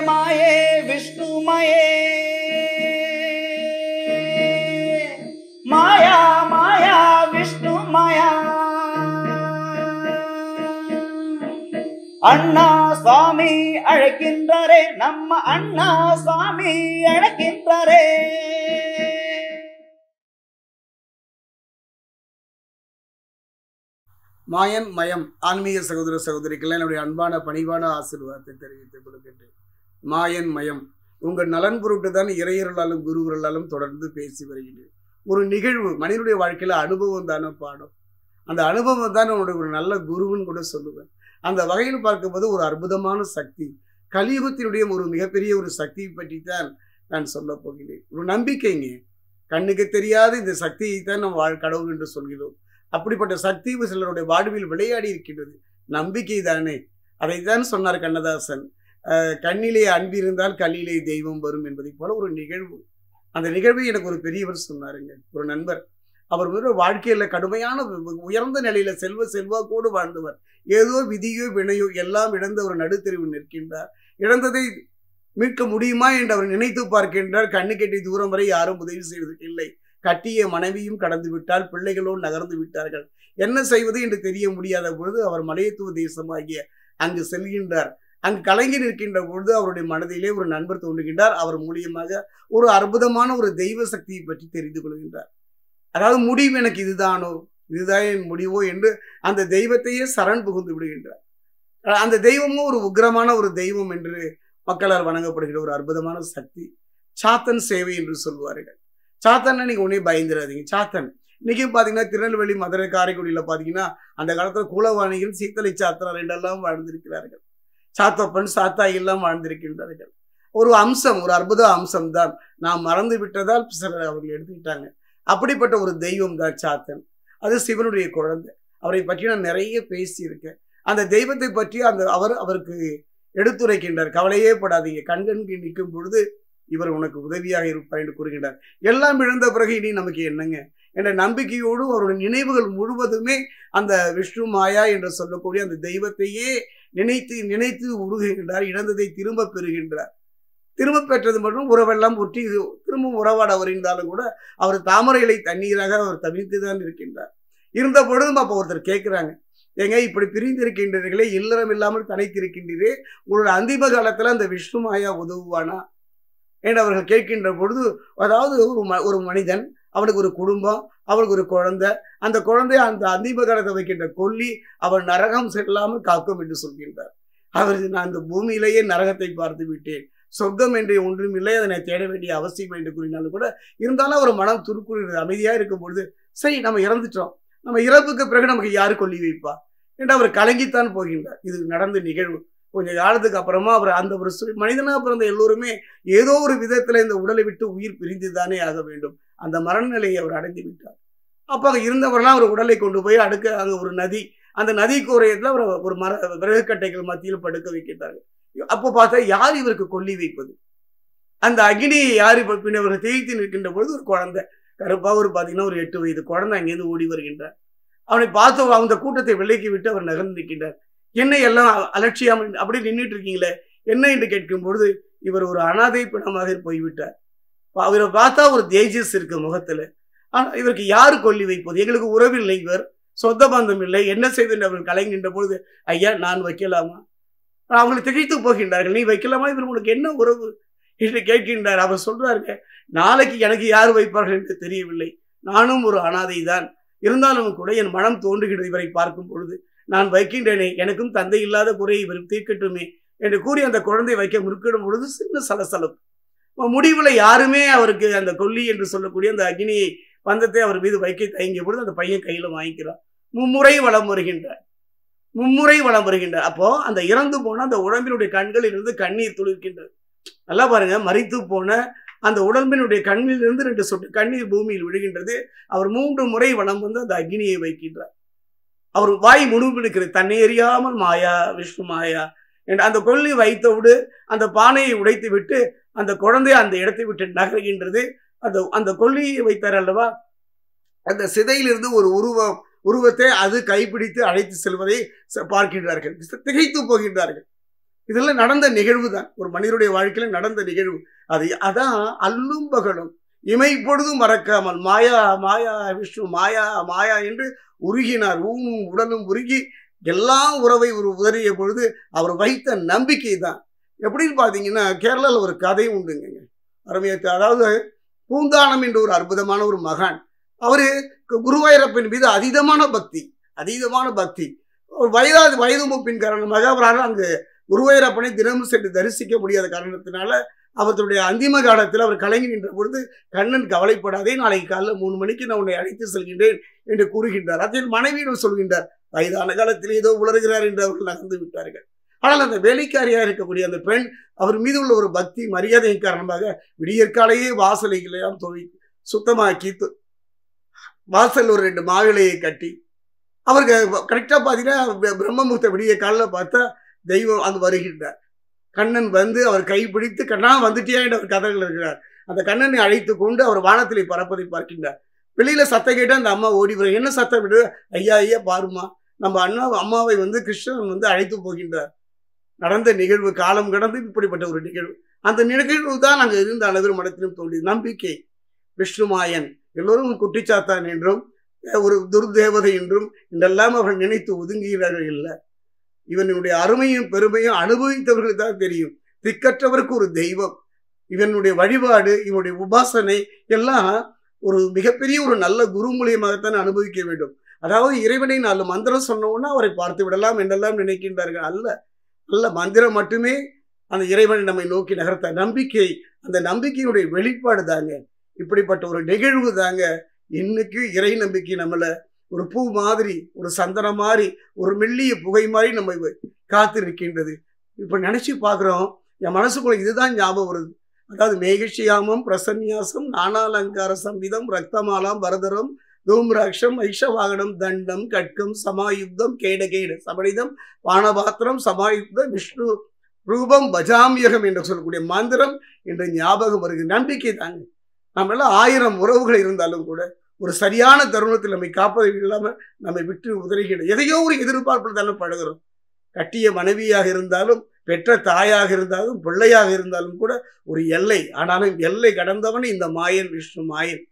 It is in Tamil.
மாயே விஷ்ணுமயே மாயா மாயா விஷ்ணு மாயா அண்ணா சுவாமி அழைக்கின்றாரே நம்ம அண்ணா சுவாமி அழைக்கின்றாரே. மாயன் மயம் ஆன்மீக சகோதர சகோதரிகள் என்னுடைய அன்பான பணிவான ஆசீர்வாதத்தை தெரிவித்துக் கொள்கின்றேன். மாயன் மயம் உங்கள் நலன் பொருட்டு தான் இறையர்களாலும் குருவர்களாலும் தொடர்ந்து பேசி வருகின்றேன். ஒரு நிகழ்வு மனிதனுடைய வாழ்க்கையில அனுபவம் தானே பாடும். அந்த அனுபவம் தான் உன்னுடைய ஒரு நல்ல குருவுன்னு கூட சொல்லுவேன். அந்த வகையில் பார்க்கும்போது ஒரு அற்புதமான சக்தி, கலியுகத்தினுடைய ஒரு மிகப்பெரிய ஒரு சக்தியை பற்றி தான் நான் சொல்ல போகிறேன். ஒரு நம்பிக்கைங்க, கண்ணுக்கு தெரியாத இந்த சக்தியை தான் நம்ம கடவுள் என்று சொல்கிறோம். அப்படிப்பட்ட சக்தி சிலருடைய வாழ்வில் விளையாடி இருக்கின்றது. நம்பிக்கை தானே, அதைத்தான் சொன்னார் கண்ணதாசன். கண்ணிலே அன்பு இருந்தால் கல்லிலே தெய்வம் வரும் என்பதை போல ஒரு நிகழ்வு. அந்த நிகழ்வை எனக்கு ஒரு பெரியவர் சொன்னாருங்க, ஒரு நண்பர். அவர் வந்து வாழ்க்கையில் கடுமையான உயர்ந்த நிலையில செல்வாக்கோடு வாழ்ந்தவர். ஏதோ விதியோ வினையோ எல்லாம் இழந்த ஒரு நடுத்தெருவு நிற்கின்றார். இழந்ததை மீட்க முடியுமா என்று அவர் நினைத்து பார்க்கின்றார். கண்ணு கெட்டி தூரம் வரை யாரும் உதவி செய்வதற்கு இல்லை. கட்டிய மனைவியும் கடந்து விட்டால், பிள்ளைகளோடு நகர்ந்து விட்டார்கள். என்ன செய்வது என்று தெரிய முடியாத பொழுது அவர் மலையத்துவ தேசமாகிய அங்கு செல்கின்றார். அங்கு கலங்கி நிற்கின்ற பொழுது அவருடைய மனதிலே ஒரு நண்பர் தோன்றுகின்றார். அவர் மூலியமாக ஒரு அற்புதமான ஒரு தெய்வ சக்தியை பற்றி தெரிந்து கொள்கின்றார். அதாவது முடிவு எனக்கு இதுதானோ, இதுதான் என் முடிவோ என்று அந்த தெய்வத்தையே சரண் புகுந்து விடுகின்றார். அந்த தெய்வமும் ஒரு உக்கிரமான ஒரு தெய்வம் என்று மக்களால் வணங்கப்படுகிற ஒரு அற்புதமான சக்தி. சாத்தன் சேவை என்று சொல்வார்கள். சாத்தன்னா நீங்க ஒன்னே பயந்துடாதீங்க. சாத்தன் இன்னைக்கும் பாத்தீங்கன்னா திருநெல்வேலி, மதுரை, காரைக்குடியில பாத்தீங்கன்னா அந்த காலத்துல கூலவாணிகள், சீத்தலை சாத்தனார் என்றெல்லாம் வாழ்ந்திருக்கிறார்கள். சாத்தப்பன், சாத்தாய் எல்லாம் வாழ்ந்திருக்கின்றார்கள். ஒரு அம்சம், ஒரு அற்புத அம்சம் தான். நாம் மறந்து விட்டதால் சிலர் அவர்கள் எடுத்துக்கிட்டாங்க. அப்படிப்பட்ட ஒரு தெய்வம் தான் சாத்தன். அது சிவனுடைய குழந்தை. அவரை பற்றி நான் நிறைய பேசியிருக்கேன். அந்த தெய்வத்தை பற்றி அவருக்கு எடுத்துரைக்கின்றார். கவலையே படாதீங்க, கண்கண்கி நிற்கும் பொழுது இவர் உனக்கு உதவியாக இருப்பார் என்று கூறுகின்றார். எல்லாம் இழந்த பிறகு இனி நமக்கு என்னங்க என்ற நம்பிக்கையோடு அவருடைய நினைவுகள் முழுவதுமே அந்த விஷ்ணு மாயா என்று சொல்லக்கூடிய அந்த தெய்வத்தையே நினைத்து நினைத்து உருகுகின்றார். இழந்ததை திரும்ப பெறுகின்றார். திரும்ப பெற்றது மட்டும் உறவெல்லாம் ஒற்றி திரும்பவும் உறவாட வருகின்றாலும் கூட அவர் தாமரை இலை தண்ணீராக அவர் தவிர்த்து தான் இருக்கின்றார். இருந்த பொழுதும் அப்போ ஒருத்தர் கேட்குறாங்க, ஏங்க இப்படி பிரிந்திருக்கின்றீர்களே, இல்லறம் இல்லாமல் தனித்திருக்கின்றீரே, உங்களோட அந்திம காலத்தில் அந்த விஷ்ணு மாயா உதவுவானா என்று அவர்கள் கேட்கின்ற பொழுது, அதாவது ஒரு மனிதன், அவனுக்கு ஒரு குடும்பம், அவனுக்கு ஒரு குழந்தை, அந்த குழந்தைய அந்த அந்திம காலத்தை வைக்கின்ற கொல்லி அவன் நரகம் செல்லாமல் காக்கும் என்று சொல்கின்றார். அவர் நான் இந்த பூமியிலேயே நரகத்தை பார்த்து விட்டேன், சொர்க்கம் என்று ஒன்றும் இல்லை, அதனை தேட வேண்டிய அவசியம் என்று கூறினாலும் கூட இருந்தாலும் ஒரு மனம் துருக்குறது அமைதியாக இருக்கும் பொழுது, சரி நம்ம இறந்துட்டோம், நம்ம இறப்புக்கு பிறகு நமக்கு யாரு கொல்லி வைப்பா என்று அவர் கலங்கித்தான் போகின்றார். இது நடந்த நிகழ்வு. கொஞ்ச காலத்துக்கு அப்புறமா அவர் அந்த ஒரு மனிதனாக பிறந்த எல்லோருமே ஏதோ ஒரு விதத்துல இந்த உடலை விட்டு உயிர் பிரிந்துதானே ஆக வேண்டும். அந்த மரணநிலையை அவர் அடைந்து விட்டார். அப்போ அங்கே இருந்தவரெல்லாம் அவர் உடலை கொண்டு போய் அங்கே ஒரு நதி, அந்த நதி கோரையத்தில் அவர் ஒரு விறகு கட்டைகள் மத்தியில் படுக்க வைக்கின்றார்கள். அப்போ பார்த்தா யார் இவருக்கு கொல்லி வைப்பது? அந்த அக்னியை யார் பின்னவர்கள் தேய்த்து நிற்கின்ற பொழுது ஒரு குழந்தை, கருப்பாக ஒரு பார்த்தீங்கன்னா ஒரு 8 வயது குழந்தை அங்கேருந்து ஓடி வருகின்றார். அவனை பார்த்து அந்த கூட்டத்தை விலக்கி விட்டு அவர் நகர்ந்து நிற்கின்றார். என்ன எல்லாம் அலட்சியம் அப்படி நின்றுட்டு இருக்கீங்களே என்ன என்று கேட்கும் பொழுது, இவர் ஒரு அனாதை பிணமாக போய்விட்டார். அவரை பார்த்தா ஒரு தேஜஸ் இருக்கு முகத்துல. ஆனால் இவருக்கு யாரு கொல்லி வைப்பது? எங்களுக்கு உறவில்லை, இவர் சொந்த பந்தம் இல்லை, என்ன செய்வது அவர்கள் கலைகின்ற பொழுது, ஐயா நான் வைக்கலாமா? அவங்களை திகைத்து போகின்றார்கள். நீ வைக்கலாமா, இவர் உனக்கு என்ன உறவு என்று கேட்கின்றார். அவர் சொல்றாருங்க, நாளைக்கு எனக்கு யார் வைப்பார்கள் என்று தெரியவில்லை, நானும் ஒரு அனாதை தான், இருந்தாலும் கூட என் மனம் தோன்றுகிறது இவரை பார்க்கும் பொழுது, நான் வைக்கின்றேனே, எனக்கும் தந்தை இல்லாத குறையை இவர் தீர்க்கட்டுமே என்று கூறி அந்த குழந்தை வைக்க முற்கிடும் பொழுது சின்ன சலசலப்பு. முடிவில் யாருமே அவருக்கு அந்த கொல்லி என்று சொல்லக்கூடிய அந்த அக்னியை பந்தத்தை அவர் மீது வைக்க தயங்கிய பொழுது அந்த பையன் கையில வாங்கிக்கிறார். மும்முறை வளம் வருகின்றார். அப்போ அந்த இறந்து போன அந்த உடம்பினுடைய கண்களில் இருந்து கண்ணீர் துளிர்க்கின்றது. நல்லா பாருங்க, மரித்து போன அந்த உடம்பினுடைய கண்ணில் இருந்து 2 சொட்டு கண்ணீர் பூமியில் விழுகின்றது. அவர் 3 முறை வளம் வந்து அந்த அக்னியை வைக்கின்றார். அவர் வாய் முணுமுணுக்கிறது, தன்னை எறியாமல் மாயா விஷ்ணு மாயா என்று. அந்த கொல்லி வைத்தவுடு அந்த பானையை உடைத்து விட்டு அந்த குழந்தை அந்த இடத்தை விட்டு நகர்கின்றது. அந்த கொல்லியை வைத்தார் அல்லவா, அந்த சிதையிலிருந்து ஒரு உருவத்தை அது கைப்பிடித்து அழைத்து செல்வதை பார்க்கின்றார்கள். திகைத்து போகின்றார்கள். இதெல்லாம் நடந்த நிகழ்வு தான், ஒரு மனிதனுடைய வாழ்க்கையில நடந்த நிகழ்வு. அதான் அல்லும் பகலும் இமை பொழுதும் மறக்காமல் மாயா மாயா விஷ்ணு மாயா மாயா என்று உருகினார். ஊனும் உடலும் உருகி எல்லா உறவை ஒரு உதறிய பொழுது அவர் வைத்த நம்பிக்கை தான். எப்படின்னு பார்த்தீங்கன்னா, கேரளாவில் ஒரு கதை உண்டுங்க அருமையத்தை. அதாவது பூந்தானம் என்ற ஒரு அற்புதமான ஒரு மகான், அவரு குருவாயூரப்பன் மீது அதீதமான பக்தி. ஒரு வயது மூப்பின் காரணமாக அவரால் அங்கு குருவாயூரப்பனை தினமும் சென்று தரிசிக்க முடியாத காரணத்தினால அவருடைய அந்திம காலத்தில் அவர் கலங்கி நின்ற பொழுது, கண்ணன் கவலைப்படாதே, நாளைக்கு காலையில் 3 மணிக்கு நான் உன்னை அழைத்து செல்கின்றேன் என்று கூறுகின்றார். அதில் மனைவியிடம் சொல்கின்றார், வயதான காலத்தில் ஏதோ உளறுகிறார் என்று அவர்கள் நகர்ந்து விட்டார்கள். ஆனால் அந்த வேலைக்காரியாக இருக்கக்கூடிய அந்த பெண் அவர் மீது உள்ள ஒரு பக்தி மரியாதையின் காரணமாக விடியற்காலையே வாசலைகளெல்லாம் சுத்தமாக்கி வாசல் ஒரு 2 மாவிலையை கட்டி அவருக்கு கரெக்டாக பார்த்தீங்கன்னா பிரம்ம முகூர்த்த விடிய காலில் பார்த்தா தெய்வம் அங்கு வருகின்றார். கண்ணன் வந்து அவர் கைப்பிடித்து, கண்ணா வந்துட்டியா என்று அவர் கதைகள் இருக்கிறார். அந்த கண்ணனை அழைத்து கொண்டு அவர் வானத்திலே பறப்பதை பார்க்கின்றார். வெளியில சத்தம் கேட்டு அந்த அம்மா ஓடி வர, என்ன சத்தம் விடு, ஐயா பாருமா, நம்ம அம்மாவை வந்து கிருஷ்ணன் வந்து அழைத்து போகின்றார். நடந்த நிகழ்வு, காலம் கடந்து இப்படிப்பட்ட ஒரு நிகழ்வு. அந்த நிகழ்வு தான் அங்கே இருந்த அனைவரும் மனத்திலும் தோன்றியது. நம்பிக்கை. விஷ்ணுமாயன் எல்லோரும் குட்டிச்சாத்தான் என்றும் ஒரு துர்தேவதை என்றும் இதெல்லாம் அவர்கள் நினைத்து ஒதுங்குகிறார்கள். இல்லை, இவனுடைய அருமையும் பெருமையும் அனுபவித்தவர்களுக்கு தான் தெரியும். திக்கற்றவருக்கு ஒரு தெய்வம், இவனுடைய வழிபாடு, இவனுடைய உபாசனை எல்லாம் ஒரு மிகப்பெரிய ஒரு நல்ல குரு மூலியமாகத்தான் அனுபவிக்க வேண்டும். அதாவது இறைவனை 4 மந்திரம் சொன்னோன்னா அவரை பார்த்து விடலாம் என்றெல்லாம் நினைக்கின்றார்கள். அல்ல, மந்திரம் மட்டுமே அந்த இறைவனை நம்மை நோக்கி நகர்த்த. நம்பிக்கை, அந்த நம்பிக்கையுடைய வெளிப்பாடு தாங்க இப்படிப்பட்ட ஒரு நிகழ்வு தாங்க இன்னைக்கு இறை நம்பிக்கை நம்மளை ஒரு பூ மாதிரி, ஒரு சந்தனம் மாதிரி, ஒரு மெல்லிய புகை மாதிரி நம்ம காத்து இருக்கின்றது. இப்போ நினைச்சு பார்க்குறோம், என் மனசுக்குள்ள இதுதான் ஞாபகம் வருது. அதாவது மேகஷியாமம் பிரசன்யாசம் நானாலங்கார சம்பிதம் ரக்தமாலாம் பரதரம் தூம்ராட்சம் ஐஷவாகனம் தண்டம் கட்கம் சமாயுக்தம் கேட சபடிதம் பானபாத்திரம் சமாயுக்தம் விஷ்ணு ரூபம் பஜாமியகம் என்று சொல்லக்கூடிய மந்திரம் என்ற ஞாபகம் வருகிறது. நம்பிக்கை தாங்க. நம்ம எல்லாம் 1000 உறவுகள் இருந்தாலும் கூட ஒரு சரியான தருணத்தில் நம்மை காப்பதை இல்லாமல் நம்மை விட்டு உதறுகிற எதையோ ஒரு எதிர்பார்ப்பில் தானே பழகிறோம். கட்டிய மனைவியாக இருந்தாலும், பெற்ற தாயாக இருந்தாலும், பிள்ளையாக இருந்தாலும் கூட ஒரு எல்லை. ஆனாலும் எல்லை கடந்தவன் இந்த மாயன், விஷ்ணு மாயன்.